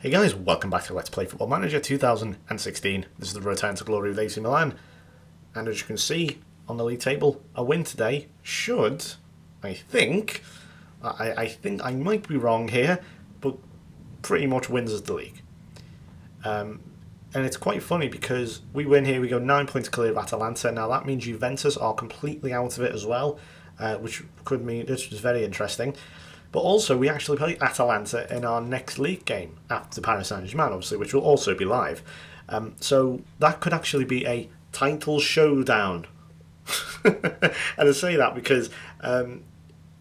Hey guys, welcome back to Let's Play Football Manager 2016. This is the return to glory of AC Milan. And as you can see on the league table, a win today should, I think I might be wrong here, but pretty much wins us the league. And it's quite funny because we win here, we go 9 points clear of Atalanta. Now that means Juventus are completely out of it as well, which is very interesting. But also, we actually play Atalanta in our next league game after Paris Saint-Germain, obviously, which will also be live. So that could actually be a title showdown. And I say that because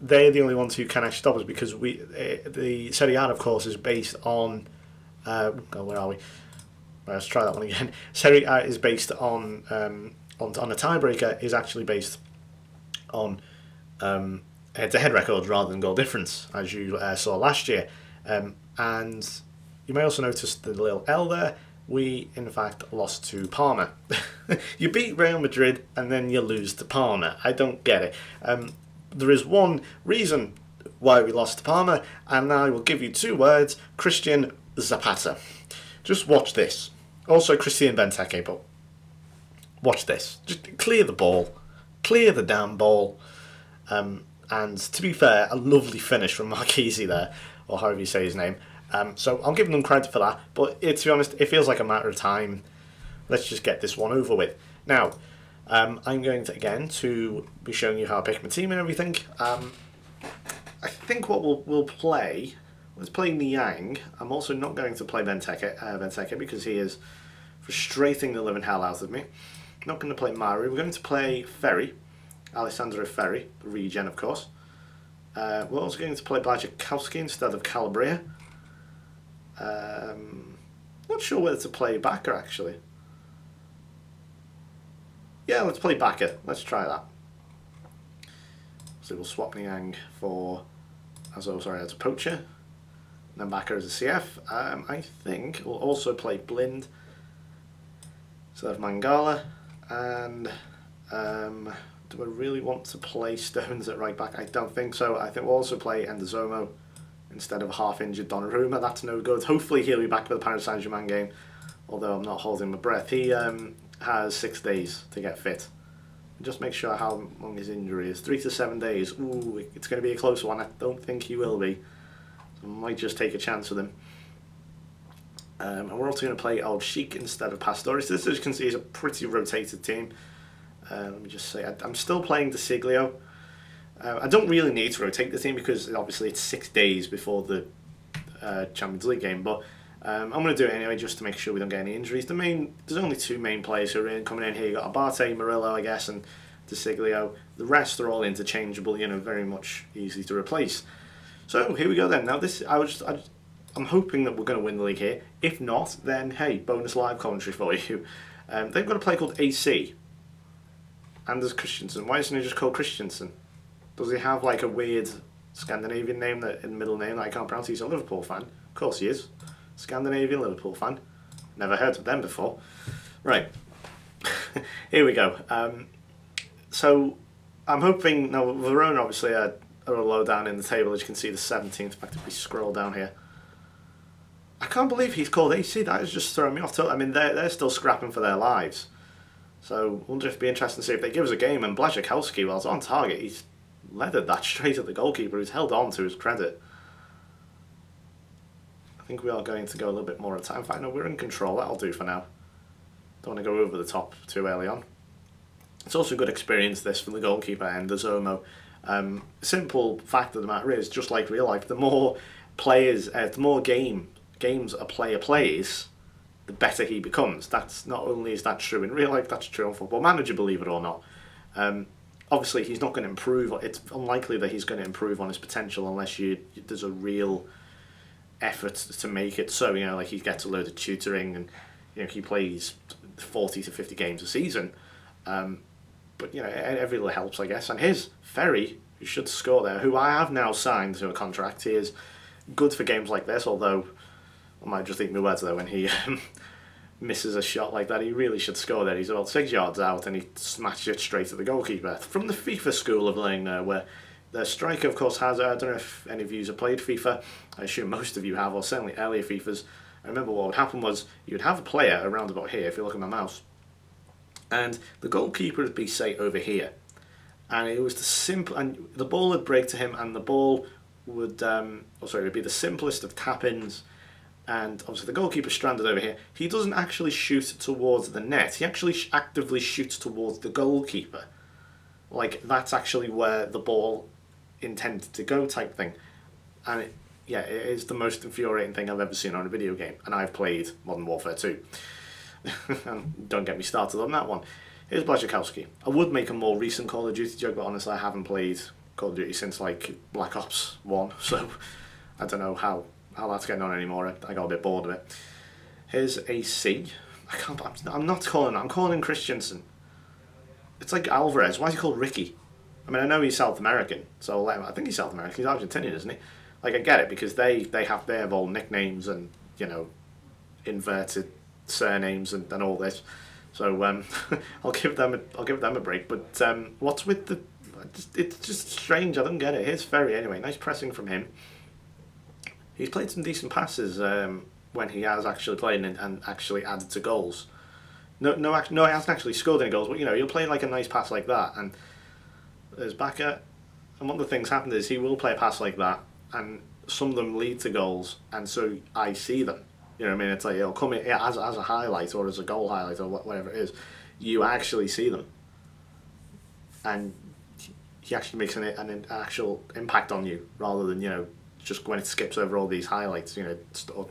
they're the only ones who can actually stop us, because the Serie A, of course, is based on... where are we? Let's try that one again. Serie A is based on a tiebreaker, is actually based on... head-to-head records rather than goal difference, as you saw last year. And you may also notice the little L there. We, in fact, lost to Parma. You beat Real Madrid and then you lose to Parma. I don't get it. There is one reason why we lost to Parma, and I will give you two words: Christian Zapata. Just watch this. Also Christian Benteke, but watch this. Just clear the ball. Clear the damn ball. And to be fair, a lovely finish from Marchese there, or however you say his name. So I'm giving them credit for that, but to be honest, it feels like a matter of time. Let's just get this one over with. Now, I'm going to be showing you how I pick my team and everything. I think what we'll play, let's play Niang. I'm also not going to play Benteke because he is frustrating the living hell out of me. Not going to play Mari. We're going to play Ferry. Alessandro Ferri, the regen, of course. We're also going to play Bajikowski instead of Calabria. Not sure whether to play Bakker, actually. Yeah, let's play Bakker. Let's try that. So we'll swap Niang as a poacher. And then Bakker as a CF. I think we'll also play Blind instead of Mangala. And... do I really want to play Stones at right back? I don't think so. I think we'll also play Endozomo instead of half-injured Donnarumma. That's no good. Hopefully he'll be back for the Paris Saint-Germain game, although I'm not holding my breath. He has 6 days to get fit. Just make sure how long his injury is. 3 to 7 days. Ooh, it's going to be a close one. I don't think he will be. So I might just take a chance with him. And we're also going to play Old Sheik instead of Pastores. This, as you can see, is a pretty rotated team. Let me just say, I'm still playing De Siglio. I don't really need to rotate the team because obviously it's 6 days before the Champions League game, but I'm going to do it anyway just to make sure we don't get any injuries. There's only two main players who are coming in here. You've got Abate, Murillo, I guess, and De Siglio. The rest are all interchangeable, very much easy to replace. So here we go then. Now I'm hoping that we're going to win the league here. If not, then hey, bonus live commentary for you. They've got a player called AC. Anders Christensen. Why isn't he just called Christensen? Does he have like a weird Scandinavian name middle name that I can't pronounce? He's a Liverpool fan. Of course he is. Scandinavian Liverpool fan. Never heard of them before. Right. Here we go. So I'm hoping... Now, Verona obviously are low down in the table. As you can see, the 17th. In fact, if we scroll down here. I can't believe he's called AC. That is just throwing me off. I mean, they're still scrapping for their lives. So we'll just be interested to see if they give us a game. And Błaszczykowski, well, it's on target. He's leathered that straight at the goalkeeper, who's held on to his credit. I think we are going to go a little bit more at a time. In fact, no, we're in control. That'll do for now. Don't want to go over the top too early on. It's also a good experience, this, for the goalkeeper and the Zomo. Simple fact of the matter is, just like real life, the more players, the more games a player plays, the better he becomes. That's not only is that true in real life, that's true on Football Manager, believe it or not. Obviously, he's not going to improve. It's unlikely that he's going to improve on his potential unless there's a real effort to make it so. Like he gets a load of tutoring and he plays 40 to 50 games a season. But every little helps, I guess. And his Ferry, who should score there, who I have now signed to a contract, he is good for games like this. Although I might just eat my words there when he misses a shot like that. He really should score there. He's about 6 yards out and he smashed it straight at the goalkeeper. From the FIFA school of playing there, where the striker, of course, has... I don't know if any of you have played FIFA. I assume most of you have, or certainly earlier FIFAs. I remember what would happen was you'd have a player around about here, if you look at my mouse, and the goalkeeper would be, say, over here. And it was the simple, and the ball would break to him, and the ball would, it would be the simplest of tap-ins, and obviously the goalkeeper stranded over here. He doesn't actually shoot towards the net. He actually actively shoots towards the goalkeeper. Like, that's actually where the ball intended to go, type thing. And it is the most infuriating thing I've ever seen on a video game. And I've played Modern Warfare 2. And don't get me started on that one. Here's Blazikowski. I would make a more recent Call of Duty joke, but honestly I haven't played Call of Duty since like Black Ops 1, so I don't know how that's getting on anymore. I got a bit bored of it. Here's AC. I'm calling him Christensen. It's like Alvarez. Why is he called Ricky? I mean, I know he's South American, so I think he's South American. He's Argentinian, isn't he? Like, I get it, because they have all nicknames and, you know, inverted surnames and all this. So I'll give them a break. But what's with the? It's just strange. I don't get it. Here's Ferry anyway. Nice pressing from him. He's played some decent passes when he has actually played and actually added to goals. No, he hasn't actually scored any goals. But you know, you'll play like a nice pass like that, and there's Baka. And one of the things happened is he will play a pass like that, and some of them lead to goals, and so I see them. You know what I mean? It's like it'll come in as a highlight or as a goal highlight or whatever it is. You actually see them, and he actually makes an actual impact on you rather than, you know, just when it skips over all these highlights. You know,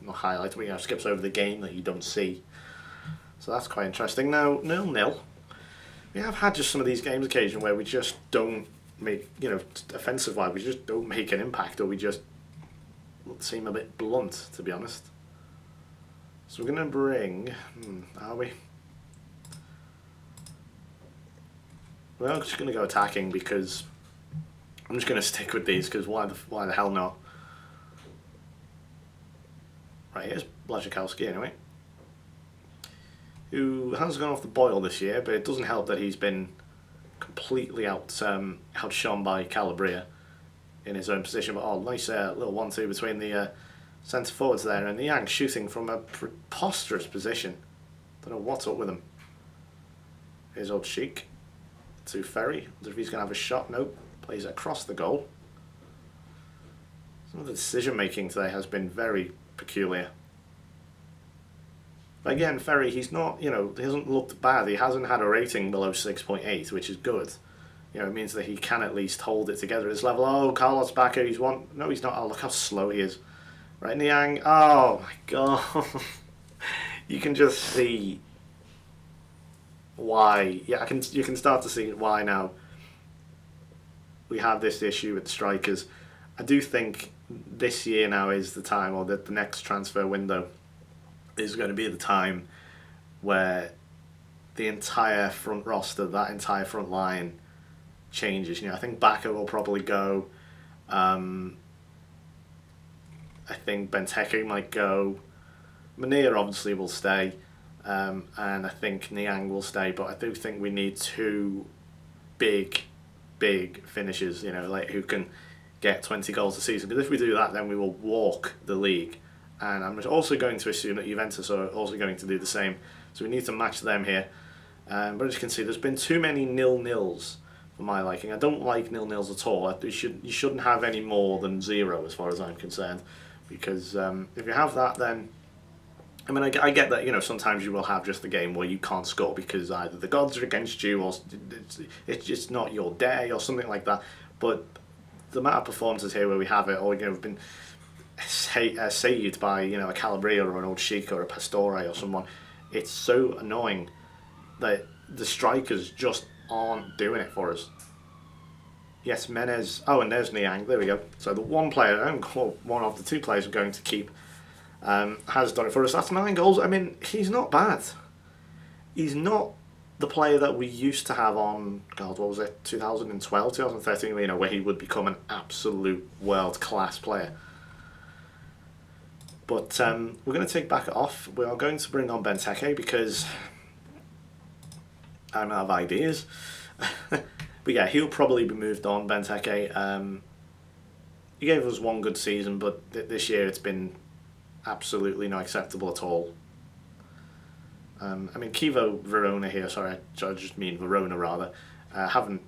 not highlights, but, you know, skips over the game that you don't see. So that's quite interesting. Now 0-0. We have had just some of these games occasion where we just don't make, you know, offensive wise, we just don't make an impact, or we just seem a bit blunt, to be honest. So we're going to bring... are we? Well, I'm just going to go attacking, because I'm just going to stick with these, because why the hell not? Right, here's Blazikowski anyway, who has gone off the boil this year, but it doesn't help that he's been completely outshone by Calabria in his own position. But nice little 1-2 between the centre forwards there, and Niang shooting from a preposterous position. Don't know what's up with him. Here's old Sheik to Ferry. Wonder if he's going to have a shot. Nope. Plays it across the goal. Some of the decision making today has been very peculiar. But again, Ferry, he's not, you know, he hasn't looked bad. He hasn't had a rating below 6.8, which is good. You know, it means that he can at least hold it together at his level. Oh, Carlos Bacca, he's one. No, he's not. Oh, look how slow he is. Right, Niang. Oh my god. You can just see why. Yeah, you can start to see why now we have this issue with strikers. I do think this year now is the time, or that the next transfer window is going to be the time where the entire front roster, that entire front line changes. You know, I think Bacca will probably go. I think Benteke might go. Munir obviously will stay, and I think Niang will stay. But I do think we need two big finishers. You know, like who can get 20 goals a season. Because if we do that, then we will walk the league. And I'm also going to assume that Juventus are also going to do the same. So we need to match them here. But as you can see, there's been too many 0-0s for my liking. I don't like 0-0s at all. You shouldn't have any more than 0 as far as I'm concerned. Because if you have that, then... I mean, I get that, you know, sometimes you will have just a game where you can't score because either the gods are against you or it's just not your day or something like that. But the amount of performances here where we have it, or, you know, we've been saved by, you know, a Calabria or an old Sheik or a Pastore or someone, it's so annoying that the strikers just aren't doing it for us. Yes, Menez. Oh, and there's Niang. There we go. So the one of the two players we're going to keep has done it for us. That's 9 goals. I mean, he's not bad. He's not the player that we used to have on, God, what was it, 2012, 2013, you know, where he would become an absolute world-class player. But we're going to take Bacca off. We are going to bring on Benteke because I'm out of ideas. But yeah, he'll probably be moved on, Benteke. He gave us one good season, but this year it's been absolutely not acceptable at all. I mean, Kivo Verona here, sorry, I just mean Verona rather, haven't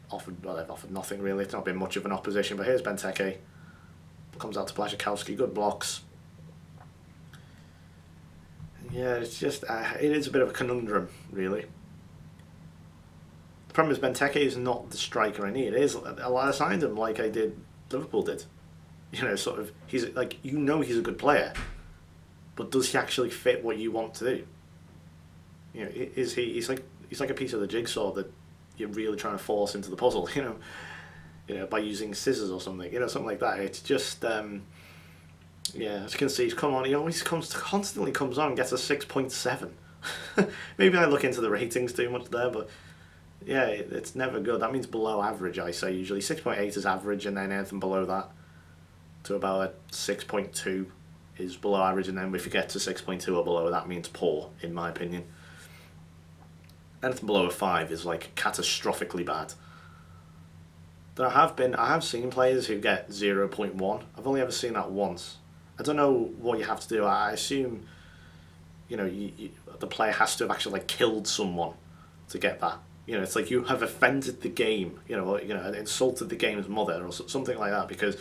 offered, well, they've offered nothing really. It's not been much of an opposition, but here's Benteke. Comes out to Blaszczykowski, good blocks. Yeah, it's just, it is a bit of a conundrum, really. The problem is Benteke is not the striker I need. It is, I signed him like I did, Liverpool did. You know, sort of, he's like, you know he's a good player, but does he actually fit what you want to do? You know, he's like a piece of the jigsaw that you're really trying to force into the puzzle, you know, by using scissors or something, you know, something like that. It's just, yeah, as you can see, he's come on, he always constantly comes on and gets a 6.7. Maybe I look into the ratings too much there, but yeah, it's never good. That means below average, I say usually. 6.8 is average, and then anything below that to about a 6.2 is below average, and then if you get to 6.2 or below, that means poor, in my opinion. Anything below a 5 is like catastrophically bad. There I have seen players who get 0.1. I've only ever seen that once. I don't know what you have to do. I assume, you know, the player has to have actually like killed someone to get that. You know, it's like you have offended the game. You know, insulted the game's mother or something like that, because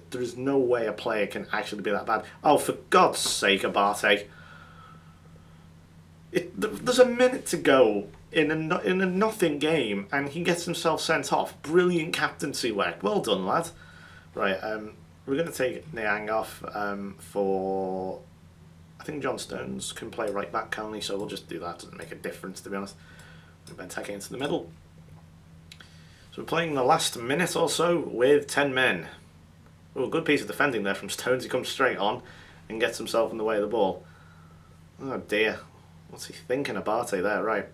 there is no way a player can actually be that bad. Oh, for God's sake, Abate! There's a minute to go in a nothing game, and he gets himself sent off. Brilliant captaincy work. Well done, lad. Right, we're going to take Niang off for... I think John Stones can play right back, can't he? So we'll just do that. Doesn't make a difference, to be honest. Benteke into the middle. So we're playing the last minute or so with 10 men. Oh, good piece of defending there from Stones. He comes straight on and gets himself in the way of the ball. Oh dear. What's he thinking, Abate there? Right.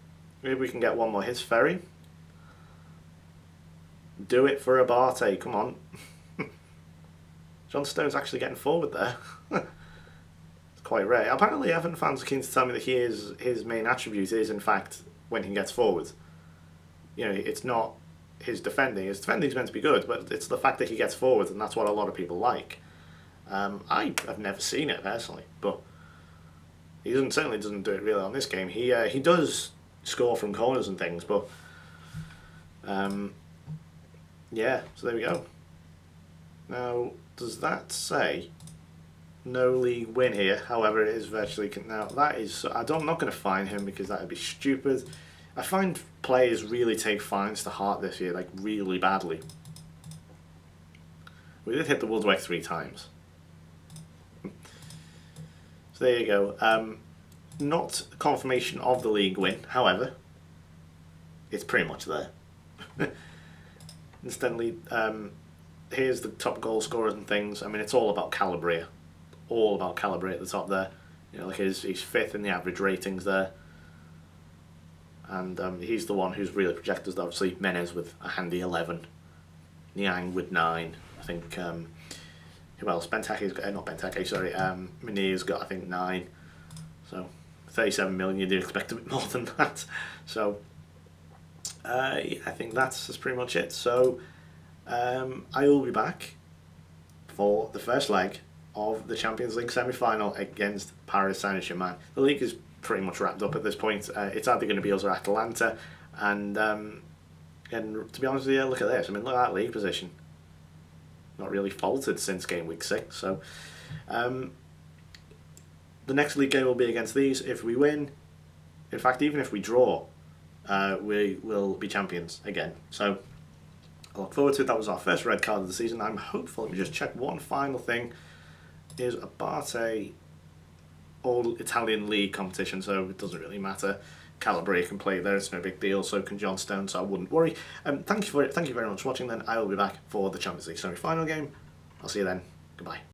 Maybe we can get one more. Here's Ferry. Do it for Abate. Come on. John Stone's actually getting forward there. It's quite rare. Apparently Everton fans are keen to tell me that his main attribute is, in fact, when he gets forward. You know, it's not his defending. His defending is meant to be good, but it's the fact that he gets forward, and that's what a lot of people like. I have never seen it personally, but he certainly doesn't do it really on this game. He does score from corners and things, but yeah. So there we go. Now, does that say no league win here? However, it is virtually now. That is, I'm not going to fine him because that would be stupid. I find players really take fines to heart this year, like really badly. We did hit the woodwork 3 times. So there you go. Not confirmation of the league win, however, it's pretty much there. Instantly, here's the top goal scorers and things. I mean, it's all about Calabria. All about Calabria at the top there. You know, like he's 5th in the average ratings there. And he's the one who's really projected, obviously. Menez with a handy 11. Niang with 9. I think, who else? Benteke's got, not Benteke, sorry. Munir's got, I think, 9. So, 37 million, you do expect a bit more than that. So, yeah, I think that's pretty much it. So, I will be back for the first leg of the Champions League semi-final against Paris Saint-Germain. The league is pretty much wrapped up at this point. It's either going to be us or Atalanta, and to be honest with you, look at this. I mean, look at that league position. Not really faltered since game week 6. So, the next league game will be against these. If we win, in fact, even if we draw, we will be champions again. So, I look forward to it. That was our first red card of the season. I'm hopeful. Let me just check one final thing. Is Abate all Italian league competition, so it doesn't really matter. Calabria can play there, it's no big deal, so can John Stone, so I wouldn't worry. Thank you very much for watching then. I will be back for the Champions League semi-final game. I'll see you then. Goodbye.